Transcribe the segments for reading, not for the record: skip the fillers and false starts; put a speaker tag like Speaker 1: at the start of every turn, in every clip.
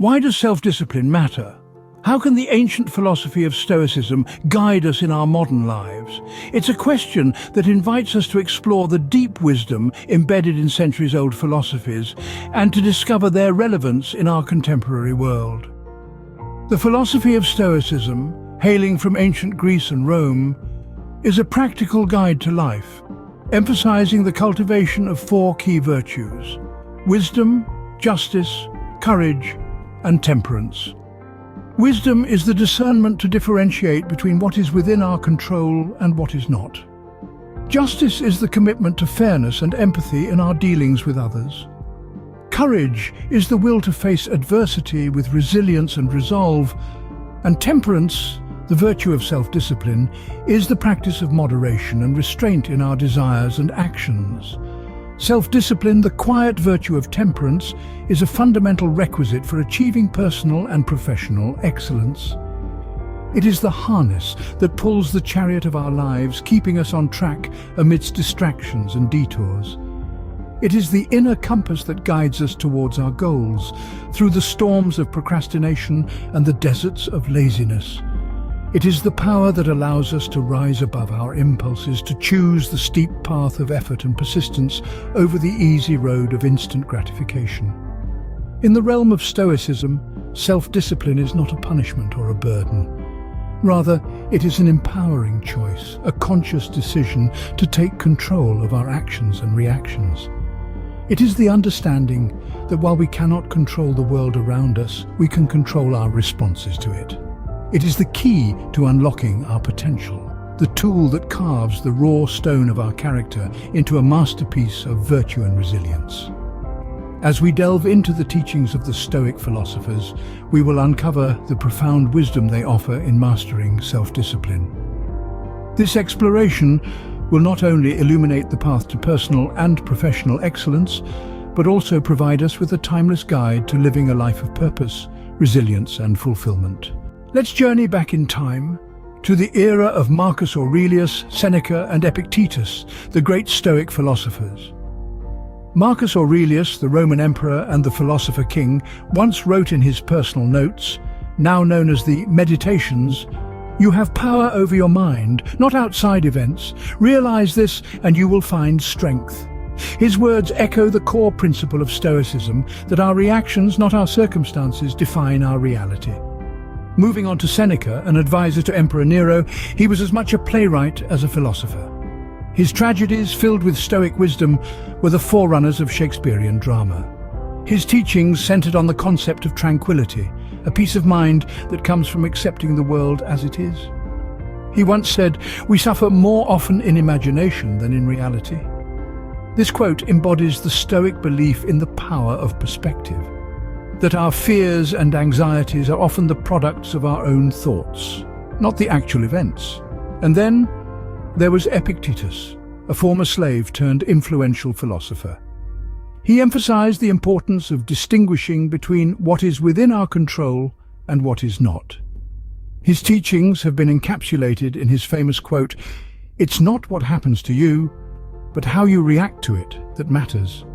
Speaker 1: Why does self-discipline matter? How can the ancient philosophy of Stoicism guide us in our modern lives? It's a question that invites us to explore the deep wisdom embedded in centuries-old philosophies and to discover their relevance in our contemporary world. The philosophy of Stoicism, hailing from ancient Greece and Rome, is a practical guide to life, emphasizing the cultivation of four key virtues: wisdom, justice, courage, and temperance. Wisdom is the discernment to differentiate between what is within our control and what is not. Justice is the commitment to fairness and empathy in our dealings with others. Courage is the will to face adversity with resilience and resolve. And temperance, the virtue of self-discipline, is the practice of moderation and restraint in our desires and actions. Self-discipline, the quiet virtue of temperance, is a fundamental requisite for achieving personal and professional excellence. It is the harness that pulls the chariot of our lives, keeping us on track amidst distractions and detours. It is the inner compass that guides us towards our goals, through the storms of procrastination and the deserts of laziness. It is the power that allows us to rise above our impulses, to choose the steep path of effort and persistence over the easy road of instant gratification. In the realm of Stoicism, self-discipline is not a punishment or a burden. Rather, it is an empowering choice, a conscious decision to take control of our actions and reactions. It is the understanding that while we cannot control the world around us, we can control our responses to it. It is the key to unlocking our potential, the tool that carves the raw stone of our character into a masterpiece of virtue and resilience. As we delve into the teachings of the Stoic philosophers, we will uncover the profound wisdom they offer in mastering self-discipline. This exploration will not only illuminate the path to personal and professional excellence, but also provide us with a timeless guide to living a life of purpose, resilience, and fulfillment. Let's journey back in time to the era of Marcus Aurelius, Seneca, and Epictetus, the great Stoic philosophers. Marcus Aurelius, the Roman emperor and the philosopher king, once wrote in his personal notes, now known as the Meditations, "You have power over your mind, not outside events. Realize this and you will find strength." His words echo the core principle of Stoicism, that our reactions, not our circumstances, define our reality. Moving on to Seneca, an advisor to Emperor Nero, he was as much a playwright as a philosopher. His tragedies, filled with Stoic wisdom, were the forerunners of Shakespearean drama. His teachings centered on the concept of tranquility, a peace of mind that comes from accepting the world as it is. He once said, "We suffer more often in imagination than in reality." This quote embodies the Stoic belief in the power of perspective, that our fears and anxieties are often the products of our own thoughts, not the actual events. And then there was Epictetus, a former slave turned influential philosopher. He emphasized the importance of distinguishing between what is within our control and what is not. His teachings have been encapsulated in his famous quote, "It's not what happens to you, but how you react to it that matters."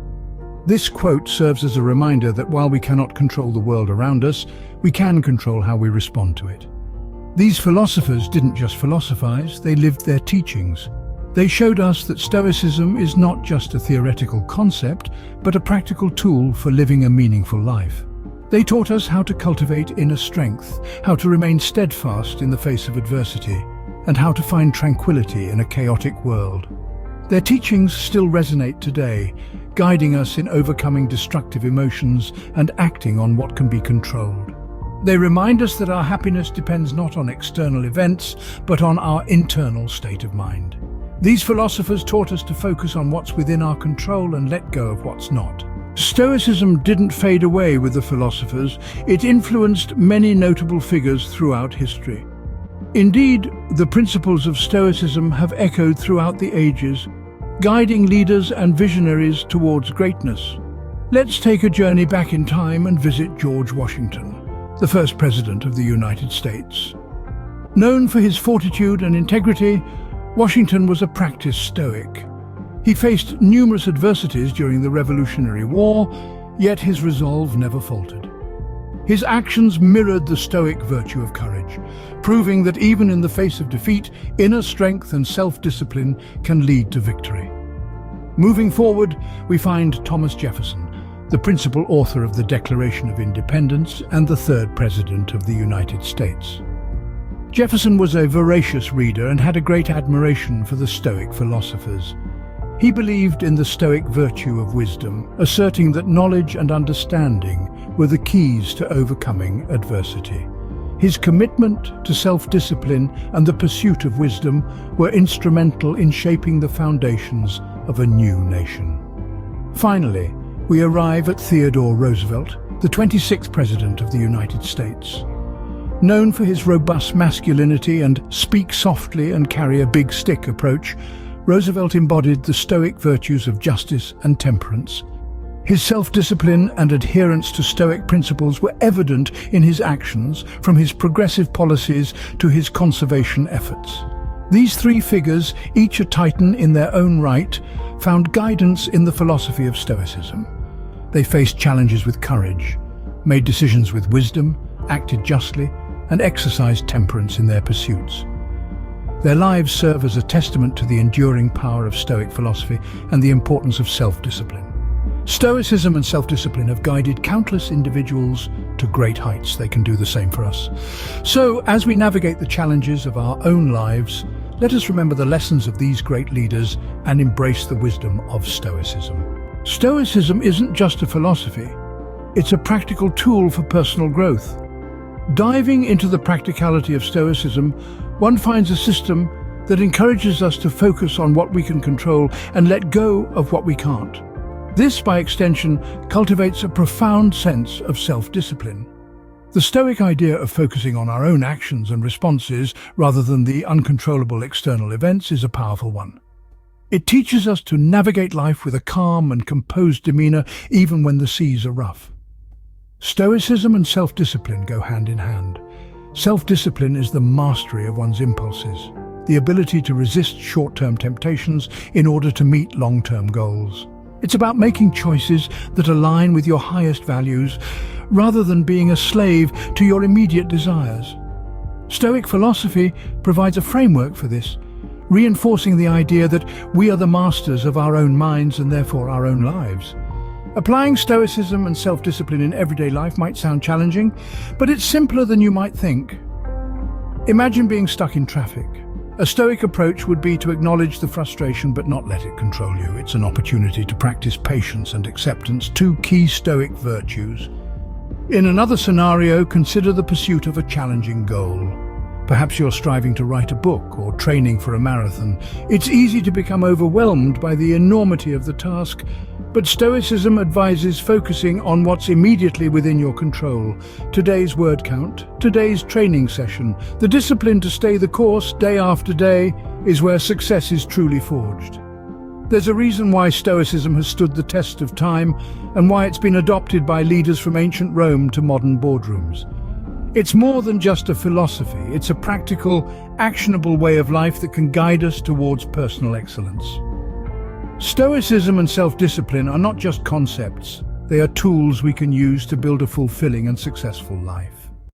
Speaker 1: This quote serves as a reminder that while we cannot control the world around us, we can control how we respond to it. These philosophers didn't just philosophize, they lived their teachings. They showed us that Stoicism is not just a theoretical concept, but a practical tool for living a meaningful life. They taught us how to cultivate inner strength, how to remain steadfast in the face of adversity, and how to find tranquility in a chaotic world. Their teachings still resonate today, guiding us in overcoming destructive emotions and acting on what can be controlled. They remind us that our happiness depends not on external events, but on our internal state of mind. These philosophers taught us to focus on what's within our control and let go of what's not. Stoicism didn't fade away with the philosophers. It influenced many notable figures throughout history. Indeed, the principles of Stoicism have echoed throughout the ages, guiding leaders and visionaries towards greatness. Let's take a journey back in time and visit George Washington, the first president of the United States. Known for his fortitude and integrity, Washington was a practiced Stoic. He faced numerous adversities during the Revolutionary War, yet his resolve never faltered. His actions mirrored the Stoic virtue of courage, proving that even in the face of defeat, inner strength and self-discipline can lead to victory. Moving forward, we find Thomas Jefferson, the principal author of the Declaration of Independence and the third President of the United States. Jefferson was a voracious reader and had a great admiration for the Stoic philosophers. He believed in the Stoic virtue of wisdom, asserting that knowledge and understanding were the keys to overcoming adversity. His commitment to self-discipline and the pursuit of wisdom were instrumental in shaping the foundations of a new nation. Finally, we arrive at Theodore Roosevelt, the 26th President of the United States. Known for his robust masculinity and speak softly and carry a big stick approach, Roosevelt embodied the Stoic virtues of justice and temperance. His self-discipline and adherence to Stoic principles were evident in his actions, from his progressive policies to his conservation efforts. These three figures, each a titan in their own right, found guidance in the philosophy of Stoicism. They faced challenges with courage, made decisions with wisdom, acted justly, and exercised temperance in their pursuits. Their lives serve as a testament to the enduring power of Stoic philosophy and the importance of self-discipline. Stoicism and self-discipline have guided countless individuals to great heights. They can do the same for us. So, as we navigate the challenges of our own lives, let us remember the lessons of these great leaders and embrace the wisdom of Stoicism. Stoicism isn't just a philosophy, it's a practical tool for personal growth. Diving into the practicality of Stoicism, one finds a system that encourages us to focus on what we can control and let go of what we can't. This, by extension, cultivates a profound sense of self-discipline. The Stoic idea of focusing on our own actions and responses rather than the uncontrollable external events is a powerful one. It teaches us to navigate life with a calm and composed demeanor even when the seas are rough. Stoicism and self-discipline go hand in hand. Self-discipline is the mastery of one's impulses, the ability to resist short-term temptations in order to meet long-term goals. It's about making choices that align with your highest values rather than being a slave to your immediate desires. Stoic philosophy provides a framework for this, reinforcing the idea that we are the masters of our own minds and therefore our own lives. Applying Stoicism and self-discipline in everyday life might sound challenging, but it's simpler than you might think. Imagine being stuck in traffic. A Stoic approach would be to acknowledge the frustration but not let it control you. It's an opportunity to practice patience and acceptance, two key Stoic virtues. In another scenario, consider the pursuit of a challenging goal. Perhaps you're striving to write a book or training for a marathon. It's easy to become overwhelmed by the enormity of the task, but Stoicism advises focusing on what's immediately within your control. Today's word count, today's training session, the discipline to stay the course day after day is where success is truly forged. There's a reason why Stoicism has stood the test of time and why it's been adopted by leaders from ancient Rome to modern boardrooms. It's more than just a philosophy, it's a practical, actionable way of life that can guide us towards personal excellence. Stoicism and self-discipline are not just concepts, they are tools we can use to build a fulfilling and successful life.